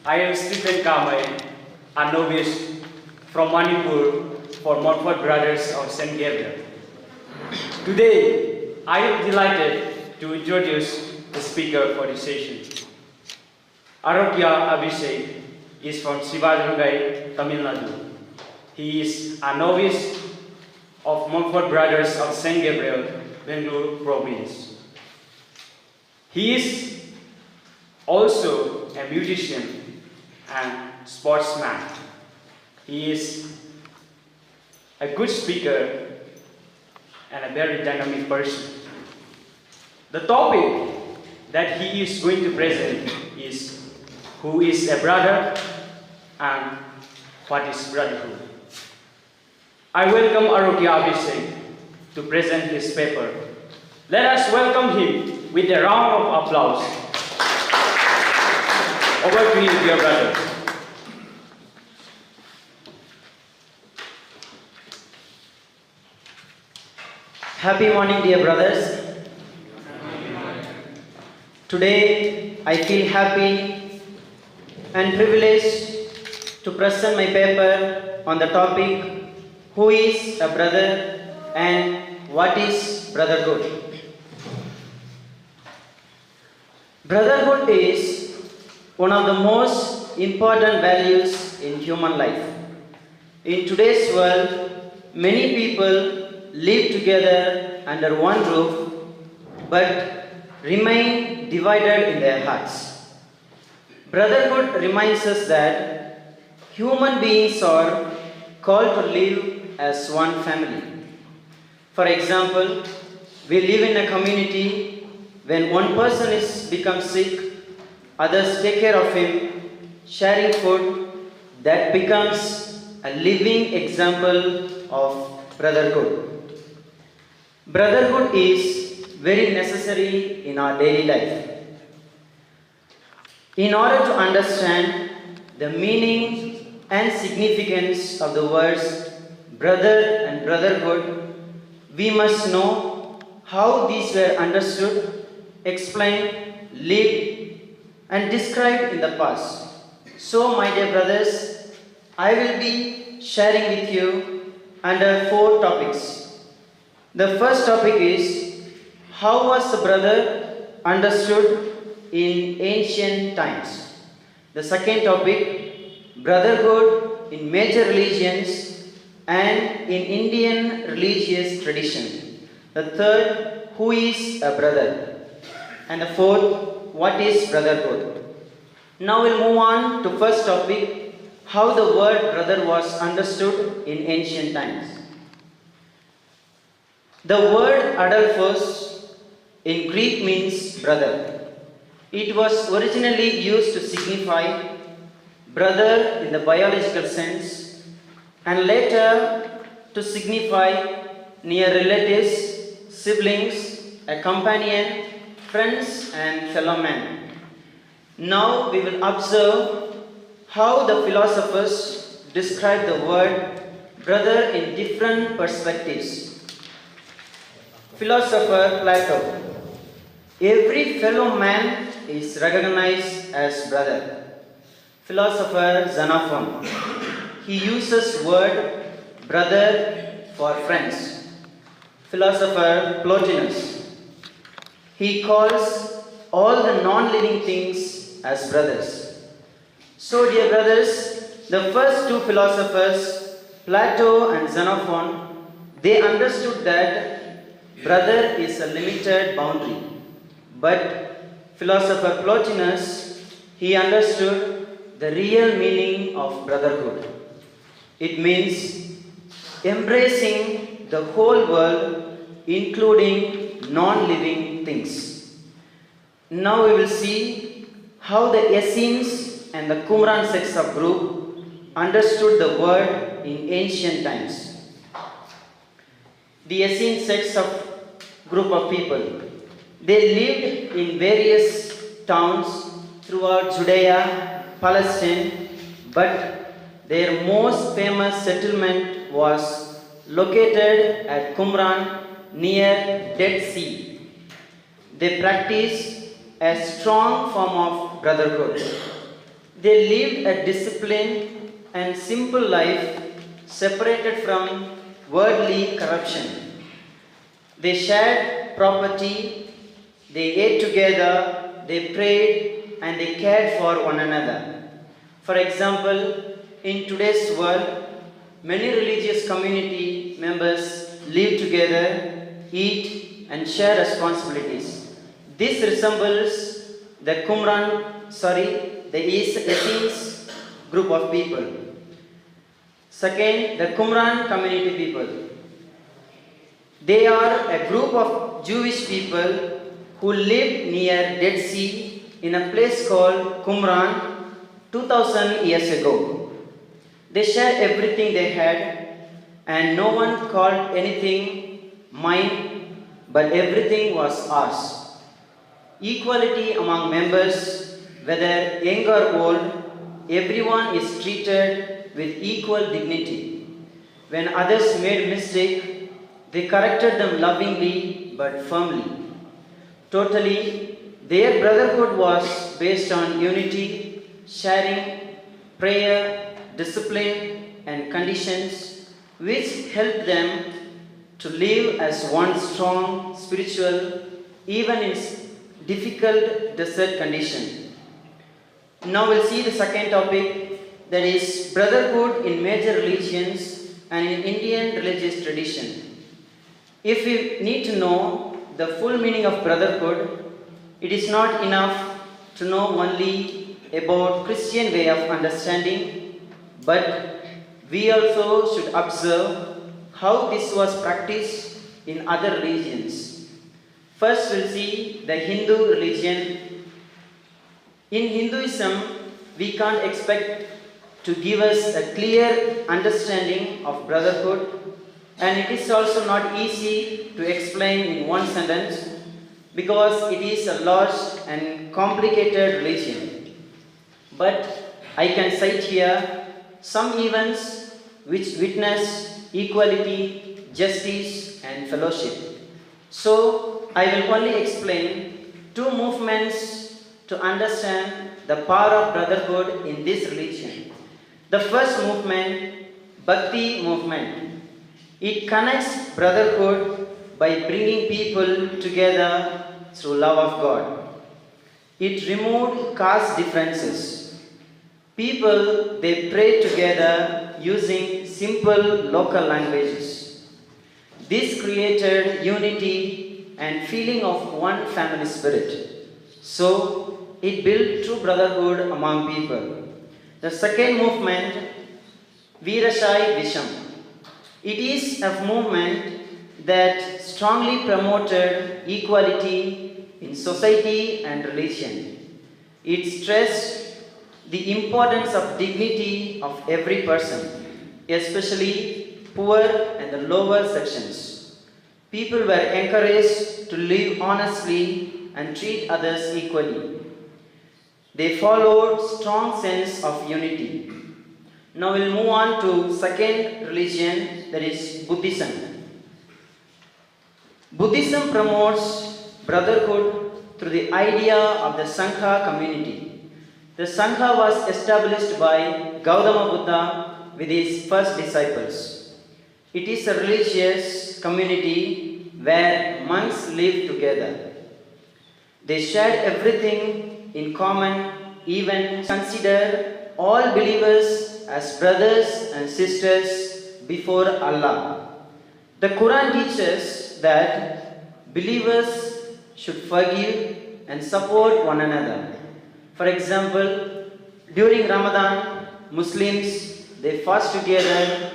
I am Stephen Kamai, a novice from Manipur for Montfort Brothers of St. Gabriel. Today, I am delighted to introduce the speaker for this session. Arokya Abhishek is from Sivajrangai, Tamil Nadu. He is a novice of Montfort Brothers of St. Gabriel, Bangalore province. He is also a musician and sportsman. He is a good speaker and a very dynamic person. The topic that he is going to present is who is a brother and what is brotherhood. I welcome Arokya Abhishek to present his paper. Let us welcome him with a round of applause. Over to you, dear brother. Happy morning, dear brothers. Today, I feel happy and privileged to present my paper on the topic, who is a brother and what is brotherhood. Brotherhood is one of the most important values in human life. In today's world, many people live together under one roof but remain divided in their hearts. Brotherhood reminds us that human beings are called to live as one family. For example, we live in a community. When one person becomes sick, others take care of him, sharing food. That becomes a living example of brotherhood. Brotherhood is very necessary in our daily life. In order to understand the meaning and significance of the words brother and brotherhood, we must know how these were understood, explained, lived, and described in the past. So, my dear brothers, I will be sharing with you under 4 topics. The first topic is, how was the brother understood in ancient times? The second topic, brotherhood in major religions and in Indian religious tradition. The third, who is a brother? And the fourth, what is brotherhood? Now we'll move on to first topic, how the word brother was understood in ancient times. The word adelphos in Greek means brother. It was originally used to signify brother in the biological sense and later to signify near relatives, siblings, a companion, friends and fellow men. Now we will observe how the philosophers describe the word brother in different perspectives. Philosopher Plato. Every fellow man is recognized as brother. Philosopher Xenophon. He uses word brother for friends. Philosopher Plotinus. He calls all the non-living things as brothers. So, dear brothers, the first 2 philosophers, Plato and Xenophon, they understood that brother is a limited boundary. But philosopher Plotinus, he understood the real meaning of brotherhood. It means embracing the whole world, including non-living things. Now we will see how the Essenes and the Qumran sects of group understood the word in ancient times. The Essene sects of group of people, they lived in various towns throughout Judea, Palestine, but their most famous settlement was located at Qumran near Dead Sea. They practiced a strong form of brotherhood. They lived a disciplined and simple life separated from worldly corruption. They shared property, they ate together, they prayed, and they cared for one another. For example, in today's world, many religious community members live together, eat, and share responsibilities. This resembles the Essenes group of people. Second, the Qumran community people. They are a group of Jewish people who lived near Dead Sea in a place called Qumran 2000 years ago. They shared everything they had, and no one called anything mine, but everything was ours. Equality among members, whether young or old, everyone is treated with equal dignity. When others made mistake, they corrected them lovingly but firmly. Totally, their brotherhood was based on unity, sharing, prayer, discipline, and conditions which helped them to live as one strong, spiritual, even in difficult desert condition. Now we'll see the second topic, that is brotherhood in major religions and in Indian religious tradition. If we need to know the full meaning of brotherhood, it is not enough to know only about Christian way of understanding, but we also should observe how this was practiced in other religions. First we'll see the Hindu religion. In Hinduism, we can't expect to give us a clear understanding of brotherhood, and it is also not easy to explain in one sentence because it is a large and complicated religion. But I can cite here some events which witness equality, justice, and fellowship. So I will only explain two movements to understand the power of brotherhood in this religion. The first movement, Bhakti movement. It connects brotherhood by bringing people together through love of God. It removed caste differences. People, they prayed together using simple local languages. This created unity and feeling of one family spirit. So, it built true brotherhood among people. The second movement, Veerashai Visham. It is a movement that strongly promoted equality in society and religion. It stressed the importance of dignity of every person, especially poor and the lower sections. People were encouraged to live honestly and treat others equally. They followed strong sense of unity. Now we'll move on to second religion, that is Buddhism. Buddhism promotes brotherhood through the idea of the Sangha community. The Sangha was established by Gautama Buddha with his first disciples. It is a religious community where monks live together. They shared everything in common, even consider all believers as brothers and sisters before Allah. The Quran teaches that believers should forgive and support one another. For example, during Ramadan, Muslims, they fast together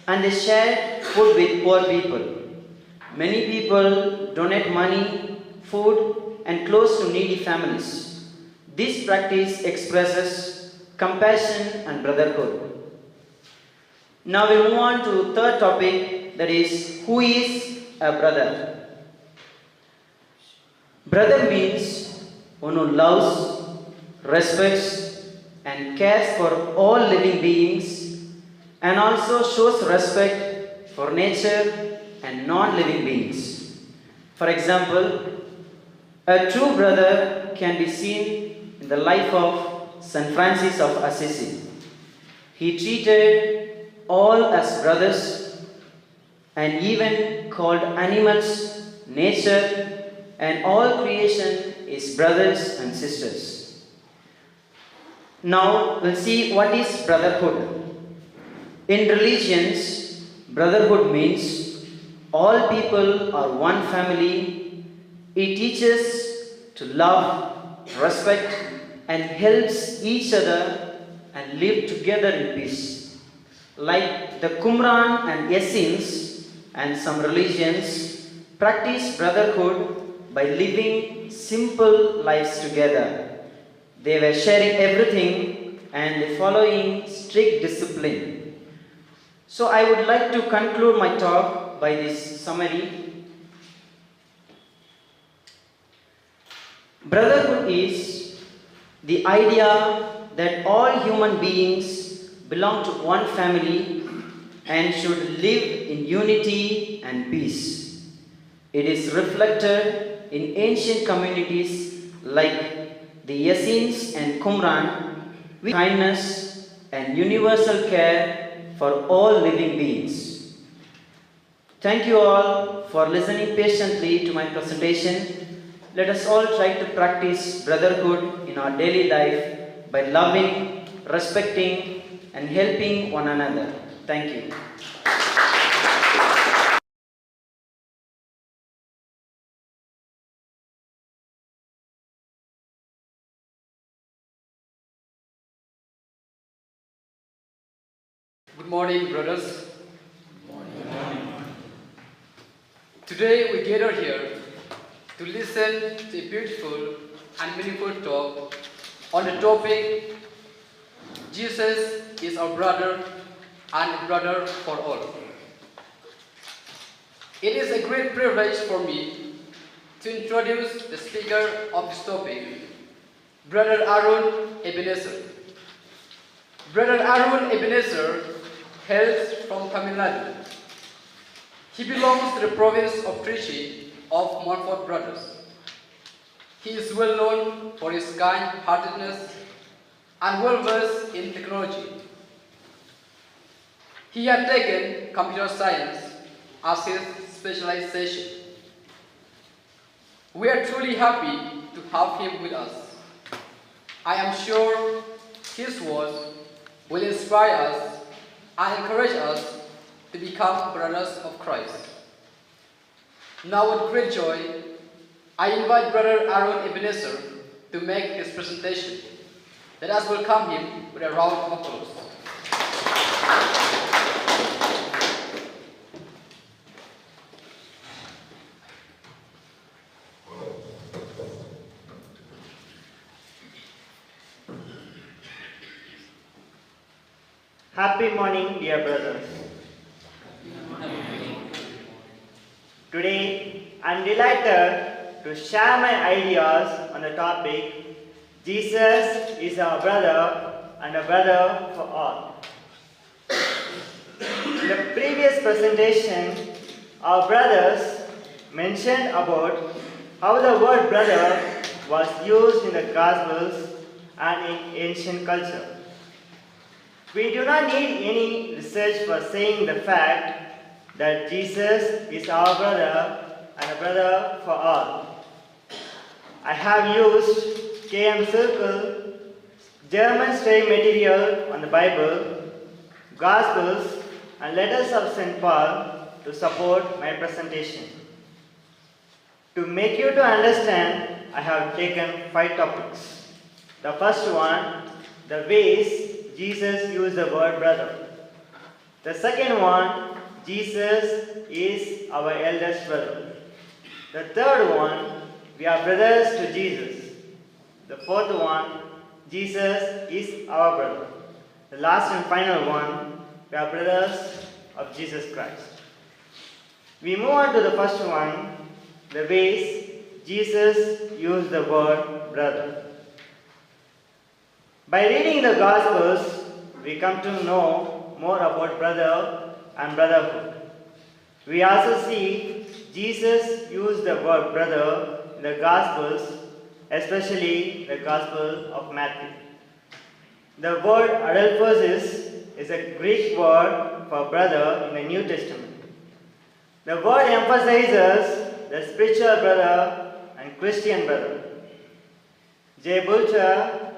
and they share food with poor people. Many people donate money, food, and clothes to needy families. This practice expresses compassion and brotherhood. Now we move on to third topic, that is, who is a brother? Brother means one who loves, respects, and cares for all living beings, and also shows respect for nature and non-living beings. For example, a true brother can be seen in the life of St. Francis of Assisi. He treated all as brothers and even called animals, nature, and all creation is brothers and sisters. Now we'll see what is brotherhood. In religions, brotherhood means all people are one family. It teaches to love, respect, and helps each other and live together in peace. Like the Qumran and Essenes and some religions practice brotherhood by living simple lives together. They were sharing everything and following strict discipline. So I would like to conclude my talk by this summary. Brotherhood is the idea that all human beings belong to one family and should live in unity and peace. It is reflected in ancient communities like the Essenes and Qumran with kindness and universal care for all living beings. Thank you all for listening patiently to my presentation. Let us all try to practice brotherhood in our daily life by loving, respecting, and helping one another. Thank you. Good morning, brothers. Good morning. Today we gather here to listen to a beautiful and meaningful talk on the topic, Jesus is our brother and a brother for all. It is a great privilege for me to introduce the speaker of this topic, Brother Aaron Ebenezer. Brother Aaron Ebenezer hails from Tamil Nadu. He belongs to the province of Trichy of Montfort brothers. He is well known for his kind-heartedness and well-versed in technology. He had taken computer science as his specialization. We are truly happy to have him with us. I am sure his words will inspire us and encourage us to become brothers of Christ. Now with great joy, I invite Brother Aaron Ebenezer to make his presentation. Let us welcome him with a round of applause. Happy morning, dear brothers. Today, I am delighted to share my ideas on the topic, Jesus is our brother and a brother for all. In the previous presentation, our brothers mentioned about how the word brother was used in the Gospels and in ancient culture. We do not need any research for saying the fact that Jesus is our brother and a brother for all. I have used KM Circle, German study material on the Bible, Gospels, and letters of St. Paul to support my presentation. To make you to understand, I have taken 5 topics. The first one, the ways Jesus used the word brother. The second one, Jesus is our eldest brother. The third one, we are brothers to Jesus. The fourth one, Jesus is our brother. The last and final one, we are brothers of Jesus Christ. We move on to the first one, the ways Jesus used the word brother. By reading the Gospels, we come to know more about brother and brotherhood. We also see Jesus used the word brother in the Gospels, especially the Gospel of Matthew. The word adelphosis is a Greek word for brother in the New Testament. The word emphasizes the spiritual brother and Christian brother. J. Bulcher,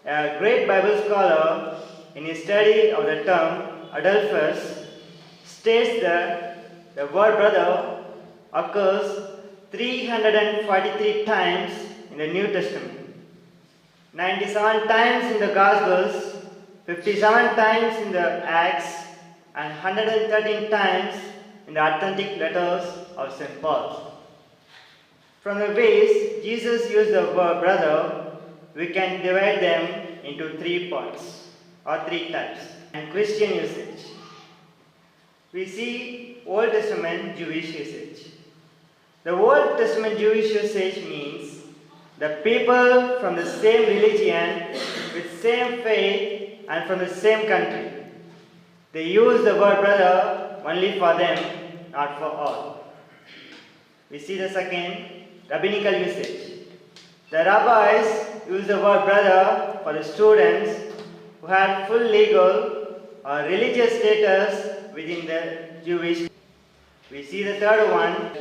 a great Bible scholar, in his study of the term adelphos, states that the word brother occurs 343 times in the New Testament, 97 times in the Gospels, 57 times in the Acts, and 113 times in the authentic letters of St. Paul. From the ways Jesus used the word brother, we can divide them into three parts or three types. And Christian usage. We see Old Testament Jewish usage. The Old Testament Jewish usage means the people from the same religion, with same faith, and from the same country. They use the word brother only for them, not for all. We see the second, rabbinical usage. The rabbis use the word brother for the students who had full legal or religious status within the Jewish. We see the third one,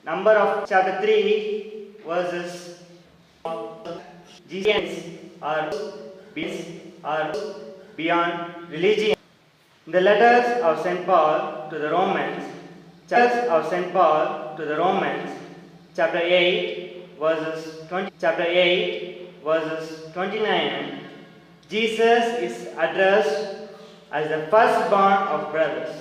number of chapter 3, verses Jesus are beyond religion. In the letters of St. Paul to the Romans, chapter 8, verses 29, Jesus is addressed as the firstborn of brothers.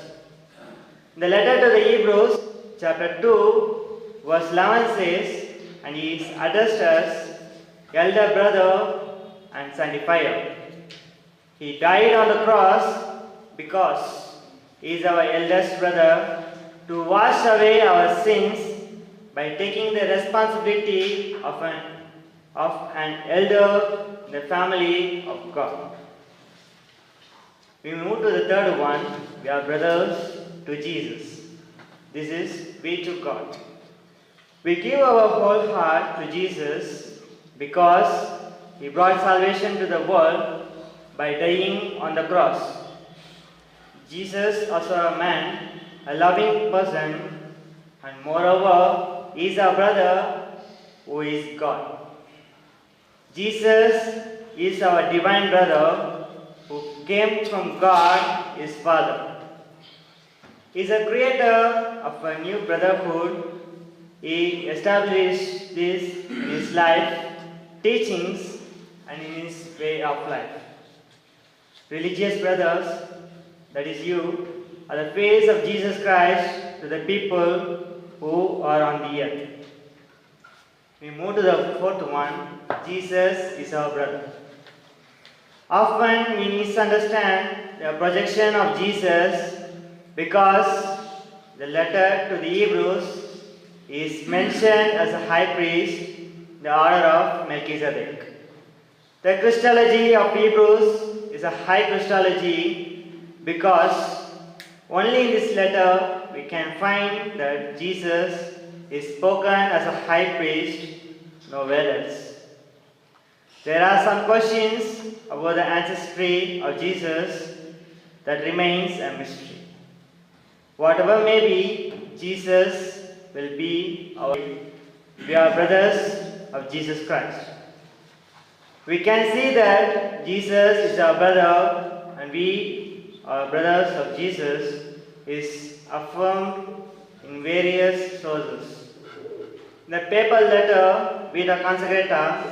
In the letter to the Hebrews, chapter 2, verse 11 says, and he is addressed as elder brother and sanctifier. He died on the cross because he is our eldest brother to wash away our sins by taking the responsibility of an elder in the family of God. We move to the third one. We are brothers to Jesus. This is we to God. We give our whole heart to Jesus because he brought salvation to the world by dying on the cross. Jesus also a man, a loving person, and moreover, he is our brother who is God. Jesus is our divine brother who came from God, his Father. He is a creator of a new brotherhood. He established this in his life, teachings, and in his way of life. Religious brothers, that is you, are the face of Jesus Christ to the people who are on the earth. We move to the fourth one. Jesus is our brother. Often we misunderstand the projection of Jesus because the letter to the Hebrews is mentioned as a high priest in the order of Melchizedek. The Christology of Hebrews is a high Christology because only in this letter we can find that Jesus is spoken as a high priest, nowhere else. There are some questions about the ancestry of Jesus that remains a mystery. Whatever may be, Jesus will be we are brothers of Jesus Christ. We can see that Jesus is our brother and we are brothers of Jesus is affirmed in various sources. In the papal letter Vita Consecrata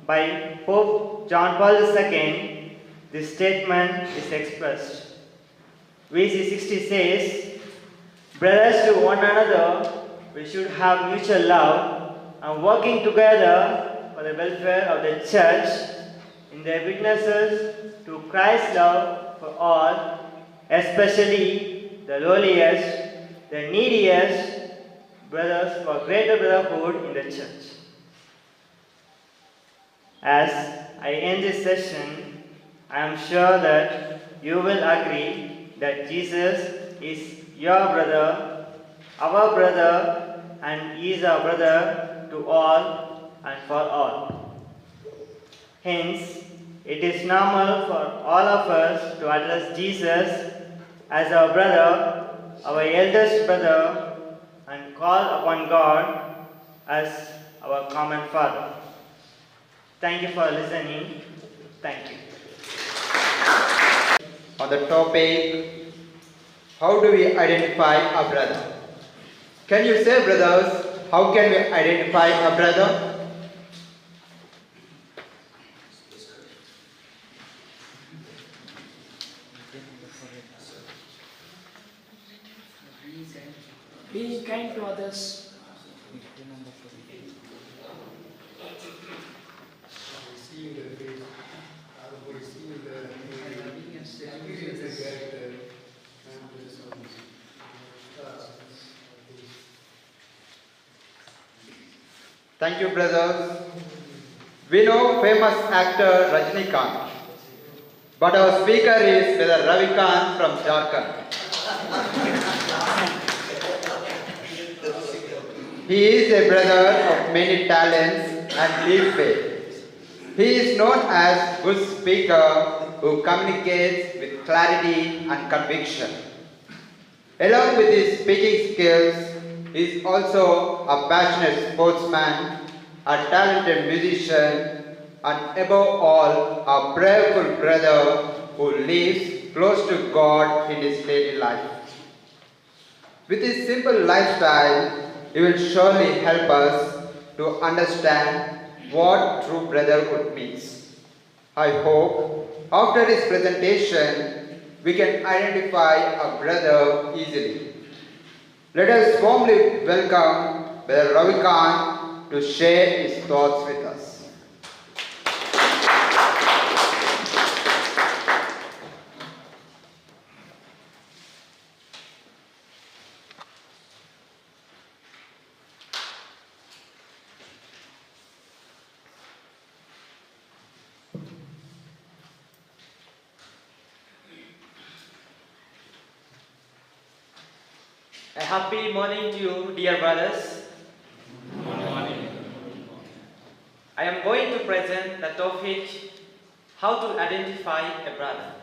by Pope John Paul II, this statement is expressed. VC 60 says, brothers to one another, we should have mutual love and working together for the welfare of the church in their witnesses to Christ's love for all, especially the lowliest, the neediest brothers for greater brotherhood in the church. As I end this session, I am sure that you will agree that Jesus is your brother, our brother, and he is our brother to all and for all. Hence, it is normal for all of us to address Jesus as our brother, our eldest brother, and call upon God as our common Father. Thank you for listening. Thank you. On the topic, how do we identify a brother? Can you say, brothers, how can we identify a brother? Being kind to others. Thank you, brothers. We know famous actor Rajnikant, but our speaker is Brother Ravikant from Yercaud. He is a brother of many talents and deep faith. He is known as a good speaker who communicates with clarity and conviction. Along with his speaking skills, he is also a passionate sportsman, a talented musician, and above all, a prayerful brother who lives close to God in his daily life. With his simple lifestyle, he will surely help us to understand what true brotherhood means. I hope after his presentation, we can identify a brother easily. Let us warmly welcome Brother Ravikant to share his thoughts with us. A happy morning to you, dear brothers. I am going to present the topic, how to identify a brother.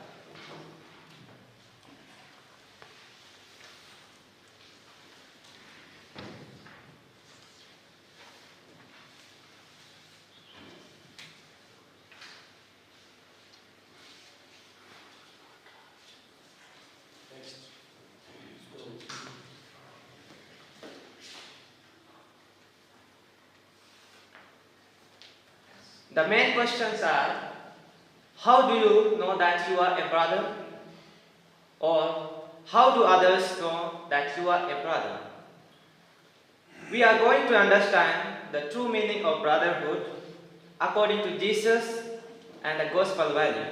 The main questions are, how do you know that you are a brother? Or, how do others know that you are a brother? We are going to understand the true meaning of brotherhood according to Jesus and the gospel value.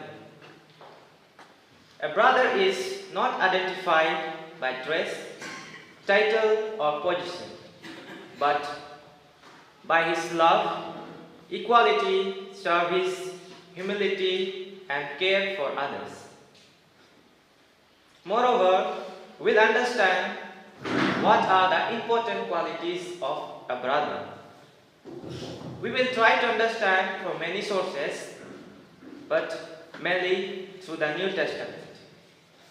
A brother is not identified by dress, title, or position, but by his love, equality, service, humility, and care for others. Moreover, we'll understand what are the important qualities of a brother. We will try to understand from many sources, but mainly through the New Testament.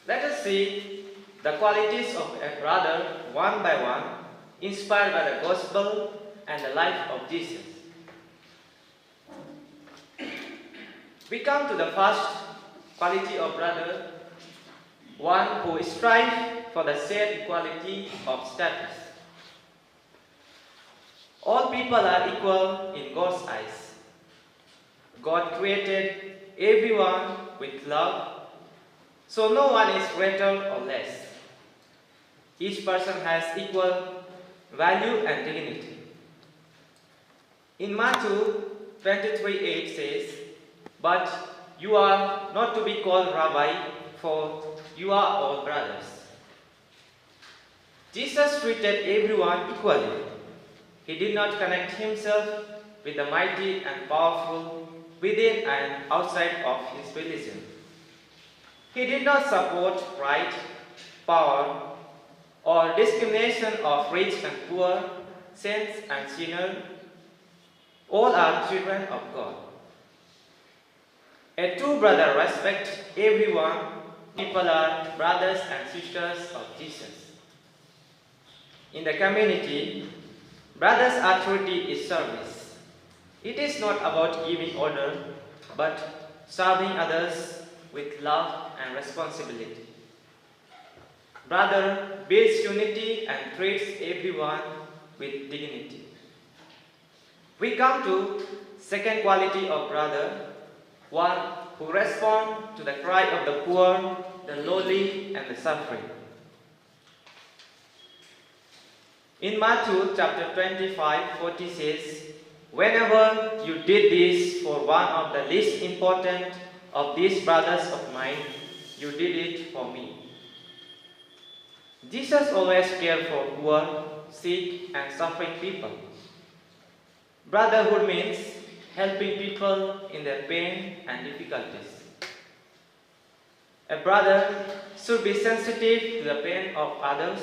Let us see the qualities of a brother one by one, inspired by the gospel and the life of Jesus. We come to the first quality of brother, one who strives for the same equality of status. All people are equal in God's eyes. God created everyone with love, so no one is greater or less. Each person has equal value and dignity. In Matthew 23:8 says, "But you are not to be called Rabbi, for you are all brothers." Jesus treated everyone equally. He did not connect himself with the mighty and powerful within and outside of his religion. He did not support pride, power, or discrimination of rich and poor, saints and sinners. All are children of God. A true brother respects everyone. People are brothers and sisters of Jesus. In the community, brothers' authority is service. It is not about giving order, but serving others with love and responsibility. Brother builds unity and treats everyone with dignity. We come to second quality of brother, one who responds to the cry of the poor, the lowly, and the suffering. In Matthew chapter 25:40 says, "Whenever you did this for one of the least important of these brothers of mine, you did it for me." Jesus always cared for poor, sick, and suffering people. Brotherhood means helping people in their pain and difficulties. A brother should be sensitive to the pain of others,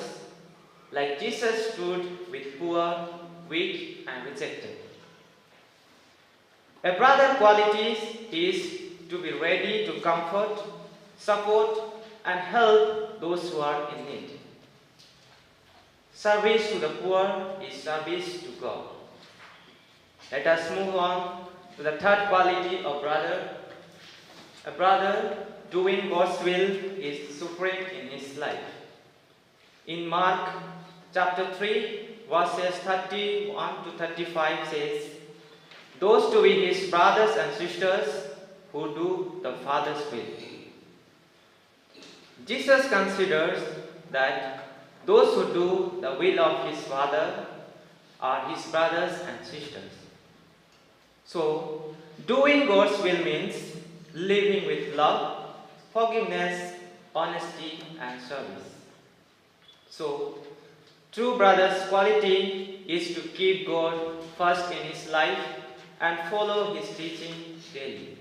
like Jesus stood with poor, weak, and rejected. A brother quality is to be ready to comfort, support, and help those who are in need. Service to the poor is service to God. Let us move on to the third quality of brother. A brother doing God's will is supreme in his life. In Mark chapter 3, verses 31 to 35 says, "Those to be his brothers and sisters who do the Father's will." Jesus considers that those who do the will of his Father are his brothers and sisters. So, doing God's will means living with love, forgiveness, honesty, and service. So, true brother's quality is to keep God first in his life and follow his teaching daily.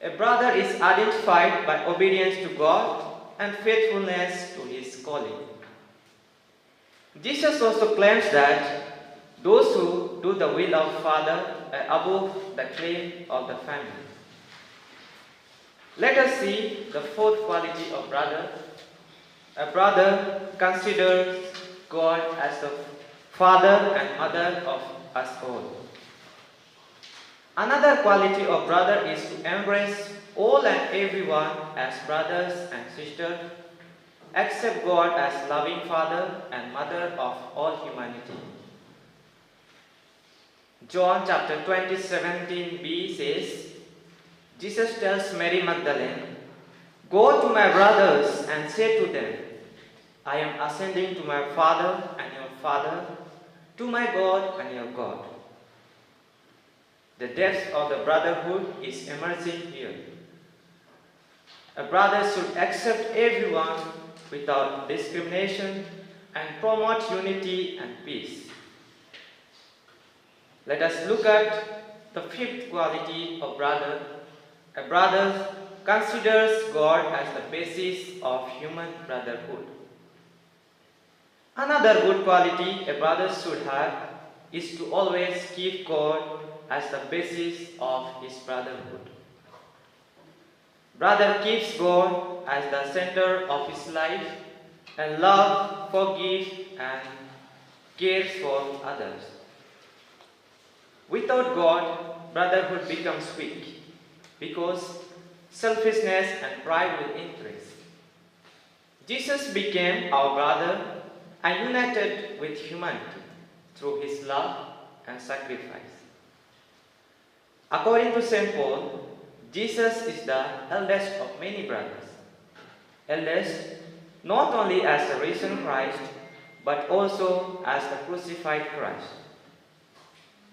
A brother is identified by obedience to God and faithfulness to his calling. Jesus also claims that those who do the will of Father are above the claim of the family. Let us see the fourth quality of brother. A brother considers God as the father and mother of us all. Another quality of brother is to embrace all and everyone as brothers and sisters, accept God as loving Father and Mother of all humanity. John chapter 20:17b says, Jesus tells Mary Magdalene, "Go to my brothers and say to them, I am ascending to my Father and your Father, to my God and your God." The depth of the brotherhood is emerging here. A brother should accept everyone without discrimination and promote unity and peace. Let us look at the fifth quality of brother. A brother considers God as the basis of human brotherhood. Another good quality a brother should have is to always keep God as the basis of his brotherhood. Brother keeps God as the center of his life and love, forgives, and cares for others. Without God, brotherhood becomes weak because selfishness and pride will increase. Jesus became our brother and united with humanity through his love and sacrifice. According to St. Paul, Jesus is the eldest of many brothers. Eldest not only as the risen Christ, but also as the crucified Christ.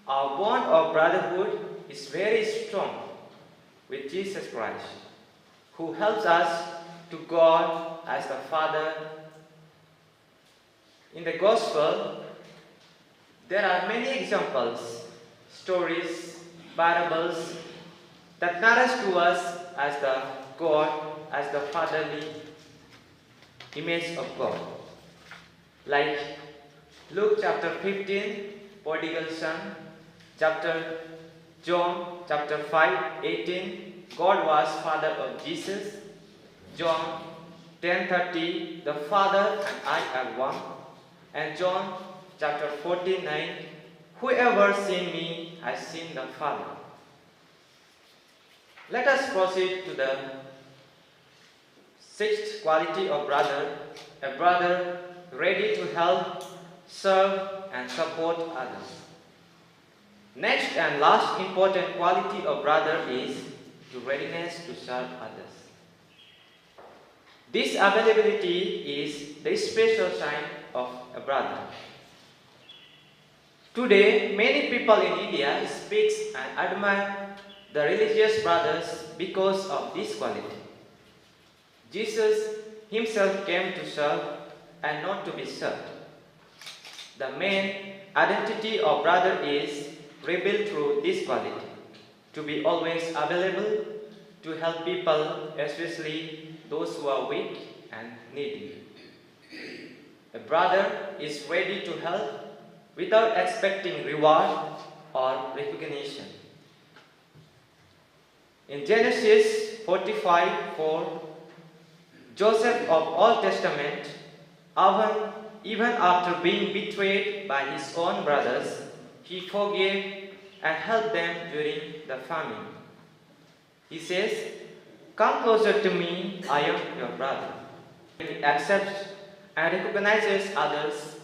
Our bond of brotherhood is very strong with Jesus Christ, who helps us to God as the Father. In the Gospel, there are many examples, stories, parables that narrate to us as the God, as the fatherly image of God. Like Luke chapter 15, prodigal son, chapter John chapter 5:18, God was Father of Jesus. John 10:30, the Father and I are one. And John chapter 14:9, whoever seen me has seen the Father. Let us proceed to the sixth quality of brother, a brother ready to help, serve, and support others. Next and last important quality of brother is the readiness to serve others. This availability is the special sign of a brother. Today, many people in India speak and admire the religious brothers because of this quality. Jesus himself came to serve and not to be served. The main identity of brother is revealed through this quality: to be always available to help people, especially those who are weak and needy. A brother is ready to help without expecting reward or recognition. In Genesis 45:4, Joseph of Old Testament, even after being betrayed by his own brothers, he forgave and helped them during the famine. He says, "Come closer to me, I am your brother." He accepts and recognizes others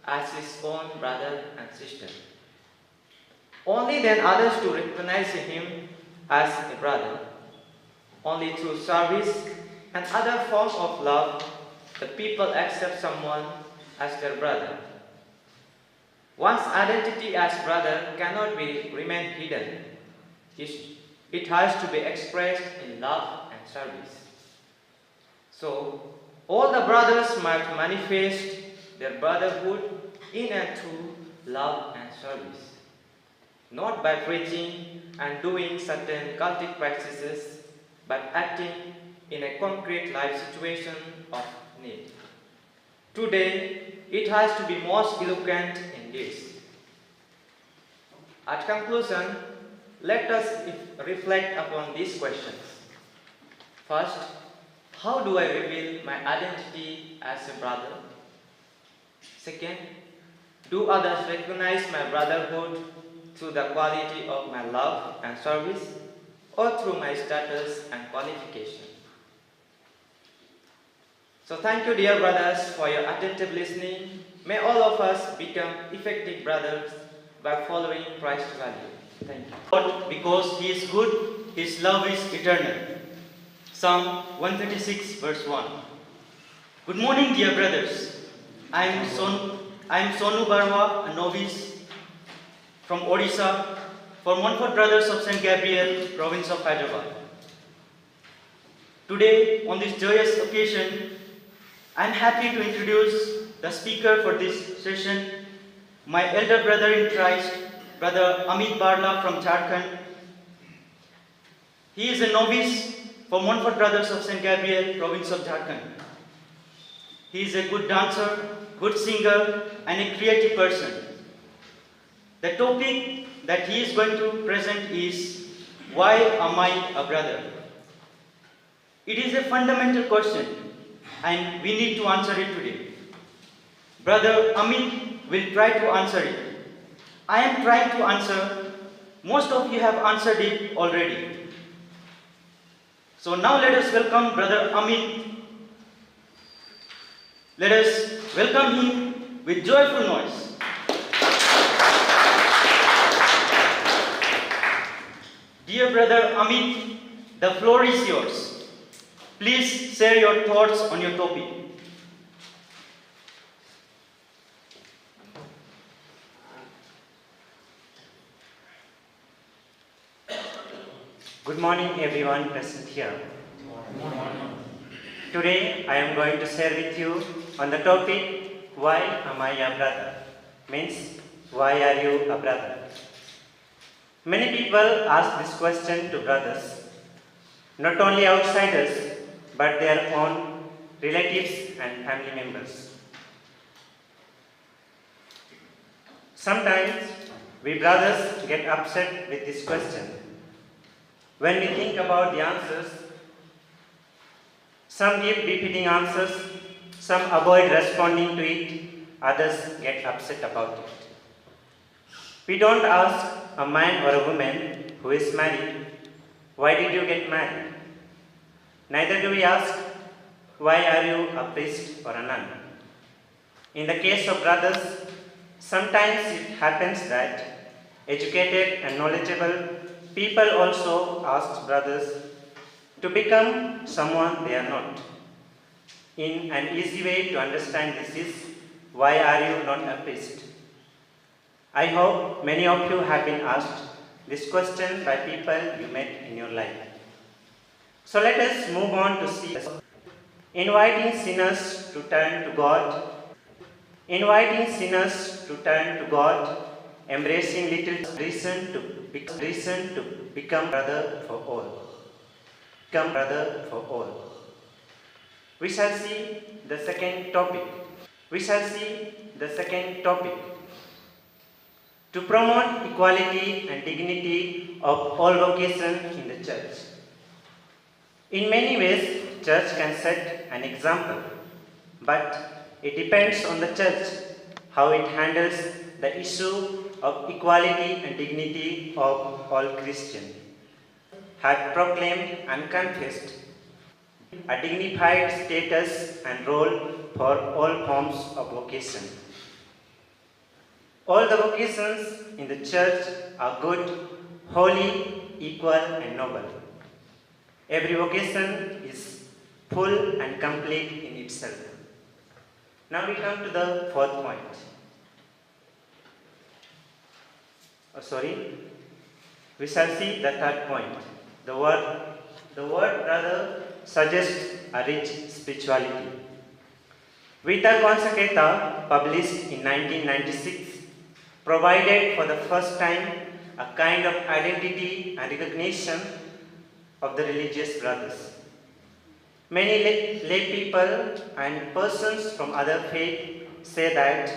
as his own brother and sister. Only then others to recognize him as a brother. Only through service and other forms of love the people accept someone as their brother. One's identity as brother cannot remain hidden. It has to be expressed in love and service. So, all the brothers might manifest their brotherhood in and through love and service, not by preaching and doing certain cultic practices, but acting in a concrete life situation of need. Today, it has to be most eloquent in this. At conclusion, let us reflect upon these questions. First, how do I reveal my identity as a brother? Second, do others recognize my brotherhood through the quality of my love and service, or through my status and qualification? So thank you, dear brothers, for your attentive listening. May all of us become effective brothers by following Christ's value. Thank you. Lord, because He is good, His love is eternal. Psalm 136 verse 1. Good morning, dear brothers. I am Sonu Barwa, a novice from Odisha, for Montfort Brothers of St. Gabriel, province of Hyderabad. Today, on this joyous occasion, I am happy to introduce the speaker for this session, my elder brother in Christ, Brother Amit Barla from Yercaud. He is a novice for Montfort Brothers of St. Gabriel, province of Yercaud. He is a good dancer, good singer, and a creative person. The topic that he is going to present is, why am I a brother? It is a fundamental question, and we need to answer it today. Brother Amit will try to answer it. I am trying to answer. Most of you have answered it already. So now let us welcome Brother Amit. Let us welcome him with joyful noise. Dear Brother Amit, the floor is yours. Please share your thoughts on your topic. Good morning, everyone present here. Today, I am going to share with you on the topic, why am I a brother? Means, why are you a brother? Many people ask this question to brothers, not only outsiders, but their own relatives and family members. Sometimes, We brothers get upset with this question. When we think about the answers, some give befitting answers, some avoid responding to it, others get upset about it. We don't ask a man or a woman who is married, why did you get married? Neither do we ask, why are you a priest or a nun? In the case of brothers, sometimes it happens that educated and knowledgeable people also ask brothers to become someone they are not. In an easy way to understand this is, why are you not a priest? I hope many of you have been asked this question by people you met in your life. So let us move on to see inviting sinners to turn to God. Inviting sinners to turn to God, embracing little reason to become brother for all. Become brother for all. We shall see the second topic. To promote equality and dignity of all vocations in the church. In many ways, church can set an example, but it depends on the church how it handles the issue of equality and dignity of all Christians. Have proclaimed and confessed a dignified status and role for all forms of vocation. All the vocations in the church are good, holy, equal and noble. Every vocation is full and complete in itself. Now we come to the fourth point. We shall see the third point. The word brother suggests a rich spirituality. Vita Consecrata, published in 1996, provided for the first time a kind of identity and recognition of the religious brothers. Many lay people and persons from other faiths say that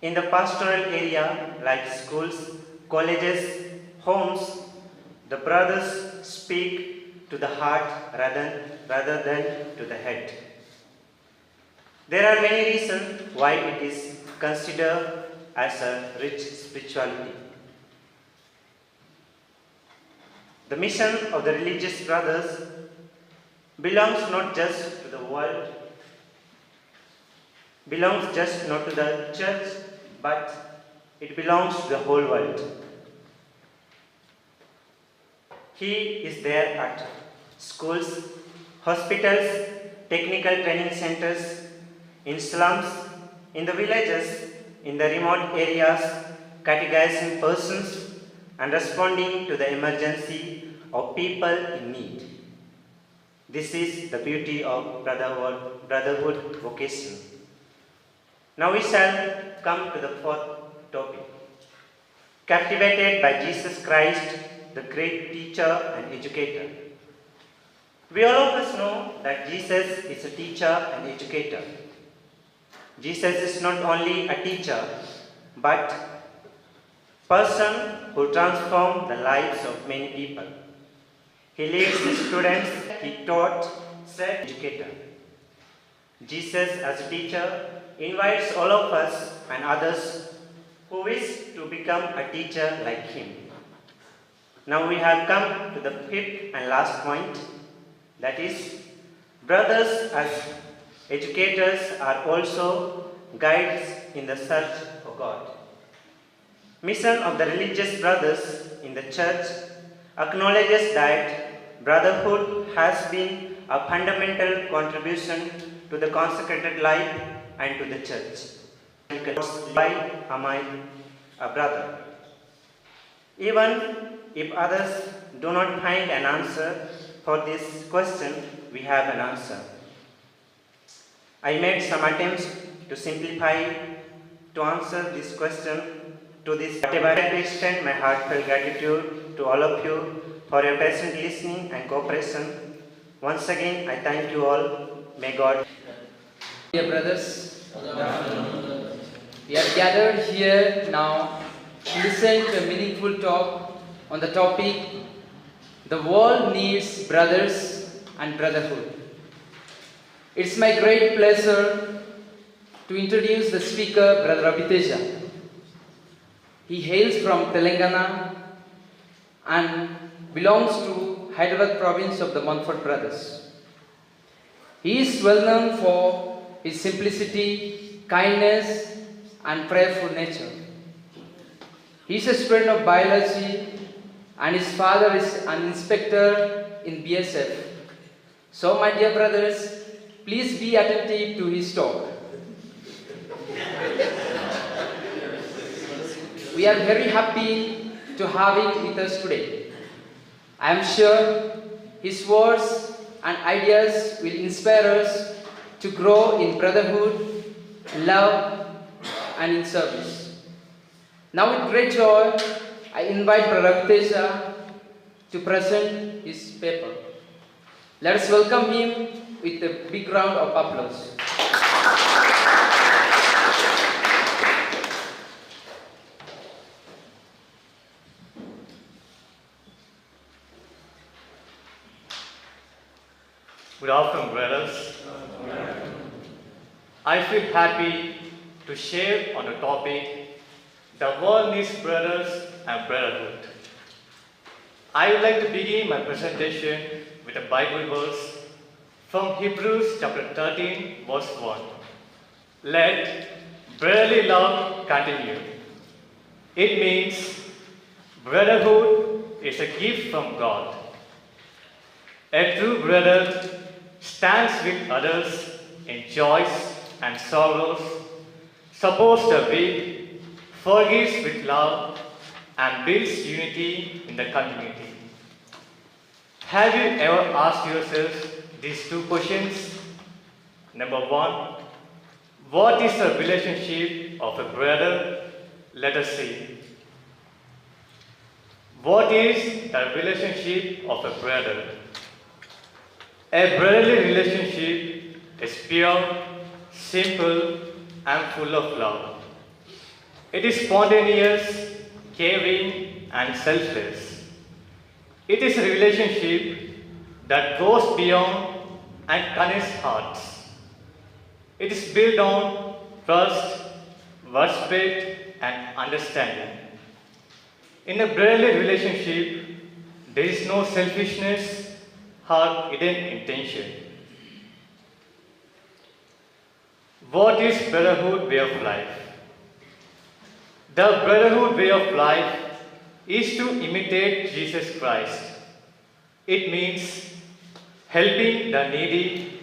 in the pastoral area, like schools, colleges, homes, the brothers speak to the heart rather than to the head. There are many reasons why it is considered as a rich spirituality. The mission of the religious brothers belongs not just to the world, belongs just not to the church, but it belongs to the whole world. He is there at schools, hospitals, technical training centers, in slums, in the villages, in the remote areas, catechizing persons and responding to the emergency of people in need. This is the beauty of brotherhood vocation. Now we shall come to the fourth topic. Captivated by Jesus Christ, the great teacher and educator. We all of us know that Jesus is a teacher and educator. Jesus is not only a teacher, but person who transforms the lives of many people. He leads his students, he taught, said, educator. Jesus as a teacher invites all of us and others who wish to become a teacher like him. Now we have come to the fifth and last point, that is, brothers as educators are also guides in the search for God. Mission of the religious brothers in the church acknowledges that brotherhood has been a fundamental contribution to the consecrated life and to the church. Why am I a brother? Even if others do not find an answer for this question, we have an answer. I made some attempts to simplify to answer this question to this. I would like to extend my heartfelt gratitude to all of you for your patient listening and cooperation. Once again, I thank you all. May God. Dear brothers, we are gathered here now listen to a meaningful talk on the topic, The World Needs Brothers and Brotherhood. It's my great pleasure to introduce the speaker, Brother Abhiteja. He hails from Telangana and belongs to Hyderabad province of the Montfort brothers. He is well known for his simplicity, kindness and prayerful nature. He is a student of biology and his father is an inspector in BSF. So my dear brothers, please be attentive to his talk. We are very happy to have him with us today. I am sure his words and ideas will inspire us to grow in brotherhood, love and in service. Now with great joy, I invite Brother Abhiteja to present his paper. Let us welcome him with a big round of applause. Good afternoon, brothers. I feel happy to share on the topic, The World Needs Brothers and Brotherhood. I would like to begin my presentation with a Bible verse from Hebrews chapter 13, verse 1. Let brotherly love continue. It means brotherhood is a gift from God. A true brother stands with others in joys and sorrows, supports the weak, forgives with love, and builds unity in the community. Have you ever asked yourself these two questions? Number one, what is the relationship of a brother? Let us see. What is the relationship of a brother? A brotherly relationship is pure, simple, and full of love. It is spontaneous, caring, and selfless. It is a relationship that goes beyond and connects hearts. It is built on trust, respect, and understanding. In a brotherly relationship, there is no selfishness or hidden intention. What is brotherhood way of life? The brotherhood way of life is to imitate Jesus Christ. It means helping the needy,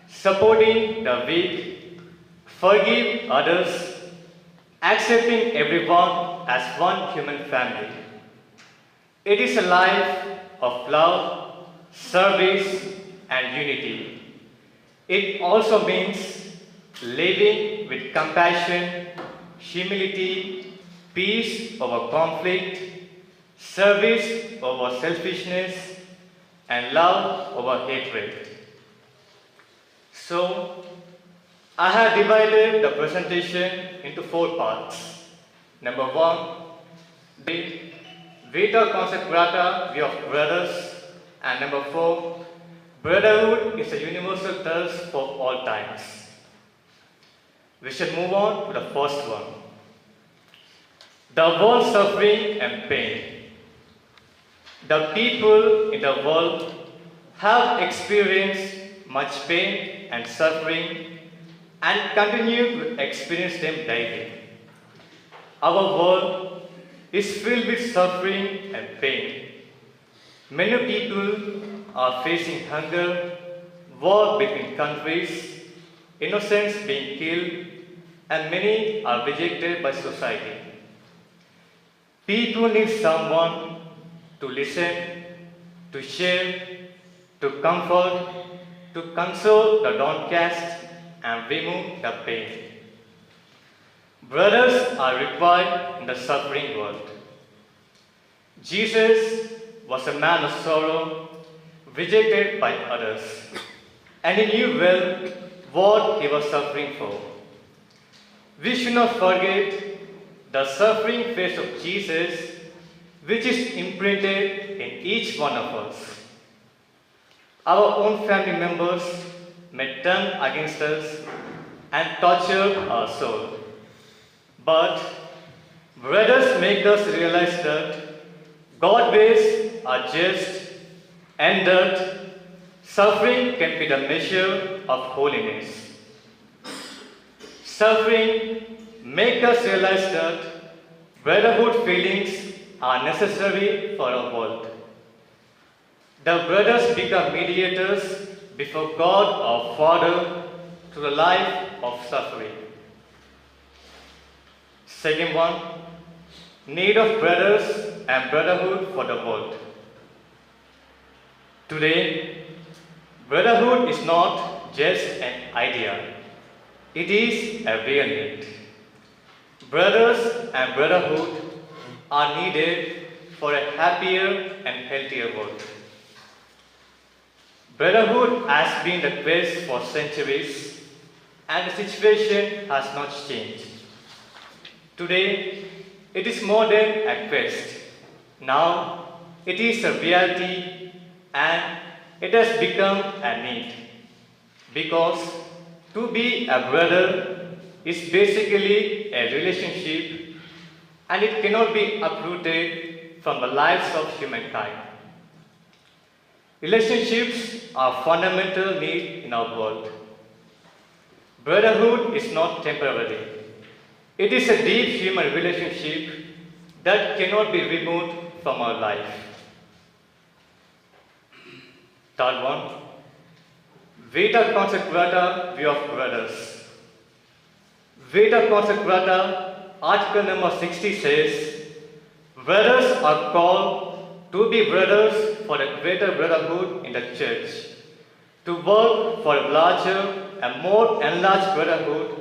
supporting the weak, forgive others, accepting everyone as one human family. It is a life of love, service, and unity. It also means living with compassion, humility, peace over conflict, service over selfishness, and love over hatred. So, I have divided the presentation into 4 parts. Number 1, the Vita Consecrata view of brothers, and number 4, brotherhood is a universal thirst for all times. We should move on to the first one. The world suffering and pain. The people in the world have experienced much pain and suffering and continue to experience them daily. Our world is filled with suffering and pain. Many people are facing hunger, war between countries, innocents being killed, and many are rejected by society. People need someone to listen, to share, to comfort, to console the downcast, and remove the pain. Brothers are required in the suffering world. Jesus was a man of sorrow, rejected by others, and he knew well what he was suffering for. We should not forget the suffering face of Jesus, which is imprinted in each one of us. Our own family members may turn against us and torture our soul. But brothers make us realize that God's ways are just and that suffering can be the measure of holiness. Suffering makes us realize that brotherhood feelings are necessary for our world. The brothers become mediators before God our Father to the life of suffering. Second one, need of brothers and brotherhood for the world. Today, brotherhood is not just an idea, it is a real need. Brothers and brotherhood are needed for a happier and healthier world. Brotherhood has been the quest for centuries and the situation has not changed. Today, it is more than a quest. Now, it is a reality and it has become a need. Because to be a brother is basically a relationship and it cannot be uprooted from the lives of humankind. Relationships are fundamental need in our world. Brotherhood is not temporary. It is a deep human relationship that cannot be removed from our life. Third one, Vita Consecrata View of Brothers. Vita Consecrata, article number 60 says, brothers are called to be brothers for the greater brotherhood in the church, to work for a larger and more enlarged brotherhood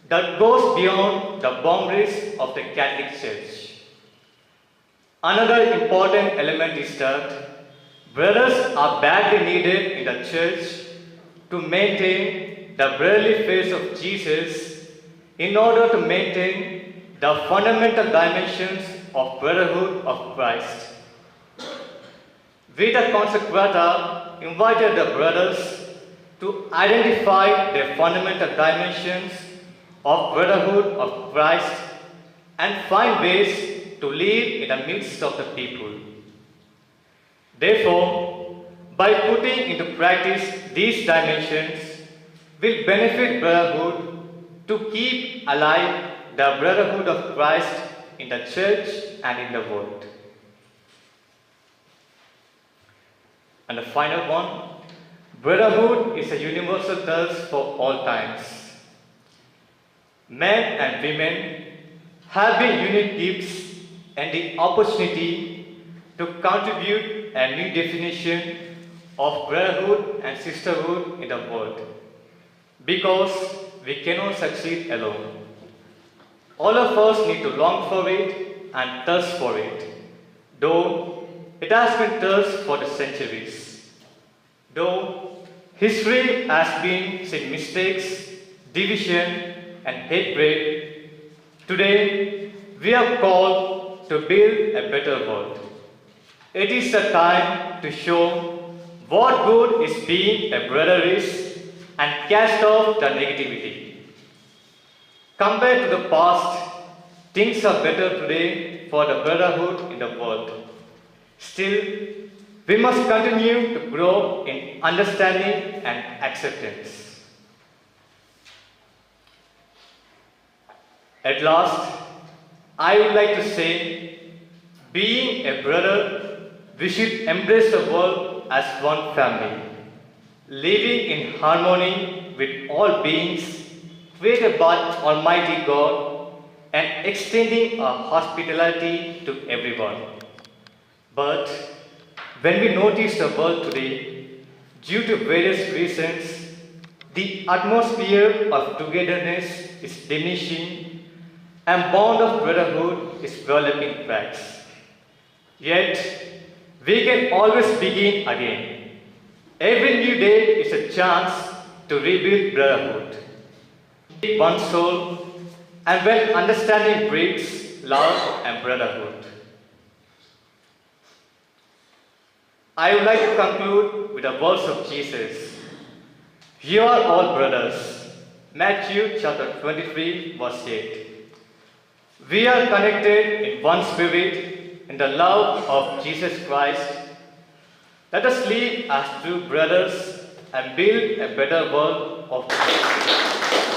that goes beyond the boundaries of the Catholic Church. Another important element is that brothers are badly needed in the church to maintain the brotherly face of Jesus in order to maintain the fundamental dimensions of brotherhood of Christ. Vita Consecrata invited the brothers to identify their fundamental dimensions of brotherhood of Christ and find ways to live in the midst of the people. Therefore, by putting into practice these dimensions, will benefit brotherhood to keep alive the brotherhood of Christ in the church and in the world. And the final one, brotherhood is a universal thirst for all times. Men and women have been unique gifts and the opportunity to contribute a new definition of brotherhood and sisterhood in the world, because we cannot succeed alone. All of us need to long for it and thirst for it, though it has been thirst for the centuries. Though history has been seen mistakes, division, and hatred, today we are called to build a better world. It is a time to show what good is being a brother is and cast off the negativity. Compared to the past, things are better today for the brotherhood in the world. Still, we must continue to grow in understanding and acceptance. At last, I would like to say, being a brother, we should embrace the world as one family, living in harmony with all beings created by Almighty God and extending our hospitality to everyone. But when we notice the world today, due to various reasons, the atmosphere of togetherness is diminishing and bond of brotherhood is developing cracks. Yet, we can always begin again. Every new day is a chance to rebuild brotherhood. One soul, and when understanding breeds love and brotherhood. I would like to conclude with the words of Jesus. You are all brothers. Matthew chapter 23 verse 8. We are connected in one spirit in the love of Jesus Christ. Let us live as true brothers and build a better world of peace.